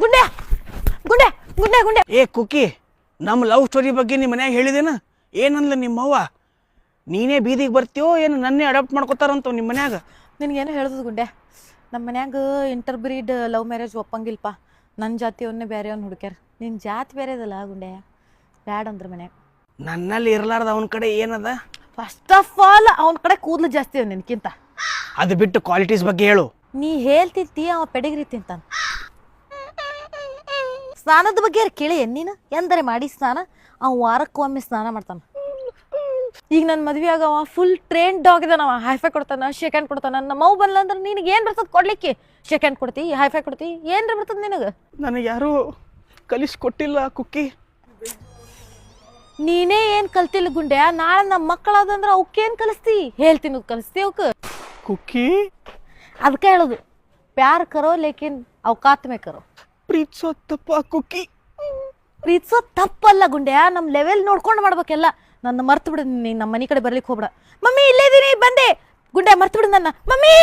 ಗುಂಡೆ ಗುಂಡೆ ಗುಂಡೆ ಗುಂಡೆ ಏ ಕುಕ್ಕಿ, ನಮ್ಮ love story ಬಗ್ಗೆ ನಿಮ್ಮ ಮನ್ಯಾಗ ಹೇಳಿದೇನ? ಏನಂದ್ಲ ನಿಮ್ಮವ್ವ? ನೀನೇ ಬೀದಿಗೆ ಬರ್ತೀಯೋ ಏನು ನನ್ನೇ ಅಡಾಪ್ಟ್ ಮಾಡ್ಕೋತಾರಂತ ನಿಮ್ಮ ಮನ್ಯಾಗ? ನಿನಗೇನು ಹೇಳ್ದದು ಗುಂಡೆ, ನಮ್ಮ ಮನ್ಯಾಗ ಇಂಟರ್ಬ್ರೀಡ್ ಲವ್ ಮ್ಯಾರೇಜ್ ಒಪ್ಪಂಗಿಲ್ಪ. ನನ್ನ ಜಾತಿಯವನ್ನೇ ಬೇರೆಯವ್ನ ಹುಡುಕ್ಯಾರ. ನಿನ್ನ ಜಾತಿ ಬೇರೆ ಇದಲ್ಲ ಗುಂಡೆ, ಬ್ಯಾಡ ಅಂದ್ರೆ ಮನ್ಯಾಗ. ನನ್ನಲ್ಲಿ ಇರಲಾರ್ದ ಅವನ ಕಡೆ ಏನದ? ಫಸ್ಟ್ ಆಫ್ ಆಲ್ ಅವನ ಕಡೆ ಕೂದಲು ಜಾಸ್ತಿ ಅವ ನಿನ್ಕಿಂತ. ಅದು ಬಿಟ್ಟು ಕ್ವಾಲಿಟೀಸ್ ಬಗ್ಗೆ ಹೇಳು. ನೀ ಹೇಳ್ತಿರ್ತಿ ಅವ ಪೆಡಿಗ್ರಿ ತಿಂತಾನ. ಸ್ನಾನದ ಬಗ್ಗೆ ಕೇಳಿ ನೀನು ಎಂದರೆ ಮಾಡಿ ಸ್ನಾನ. ಅವ ವಾರಕ್ಕೊಮ್ಮೆ ಸ್ನಾನ ಮಾಡ್ತಾನ. ಈಗ ನನ್ನ ಮದ್ವೆ ಆಗ ಅವ ಫುಲ್ ಟ್ರೈನ್ ಡಾಗ್ ಇದಾನವ. ಹೈಫೈ ಕೊಡ್ತಾನ, ಶೇಕ್ ಹ್ಯಾಂಡ್ ಕೊಡ್ತಾನ. ನಮ್ಮ ಮಗು ಬಂದ್ಲ ಅಂದ್ರೆ ನಿನಗೆ ಏನು ಬರ್ತದೆ ಕೊಡ್ಲಿಕ್ಕೆ? ಶೇಕ್ ಹ್ಯಾಂಡ್ ಕೊಡ್ತಿ, ಹೈಫೈ ಕೊಡ್ತಿ, ಏನ್ರ ಬರ್ತದೆ ನಿನಗೆ? ನನಗೆ ಯಾರೂ ಕಲಿಸ್ಕೊಟ್ಟಿಲ್ಲ ಕುಕ್ಕಿ. ನೀನೇ ಏನು ಕಲ್ತಿಲ್ಲ ಗುಂಡೆ. ನಾಳೆ ನಮ್ಮ ಮಕ್ಕಳಾದಂದ್ರೆ ಅವಕ್ಕೇನು ಕಲಿಸ್ತಿ? ಹೇಳ್ತೀನಿ, ಕಲಿಸ್ತಿ ಅವಕ್ಕೆ ಕುಕ್ಕಿ. ಅದಕ್ಕೆ ಹೇಳೋದು, ಪ್ಯಾರ್ ಕರೋ ಲೇಕಿನ್ ಅವಕಾತ್ ಮೇ ಕರೋ. ಪ್ರೀತಿಸೋ ತಪ್ಪ ಕುಕ್ಕಿ. ಪ್ರೀತಿಸೋ ತಪ್ಪಲ್ಲ ಗುಂಡೆ, ನಮ್ಮ ಲೆವೆಲ್ ನೋಡ್ಕೊಂಡು ಮಾಡ್ಬೇಕೆಲ್ಲ. ನನ್ನ ಮರ್ತು ಬಿಡು, ನೀನು ನಮ್ಮ ಮನೆ ಕಡೆ ಬರ್ಲಿಕ್ಕೆ ಹೋಗ್ಬೇಡ. ಮಮ್ಮಿ ಇಲ್ಲೇ ಇದೀನಿ ಬಂದೆ. ಗುಂಡೆ ಮರ್ತು ಬಿಡು ನನ್ನ. ಮಮ್ಮಿ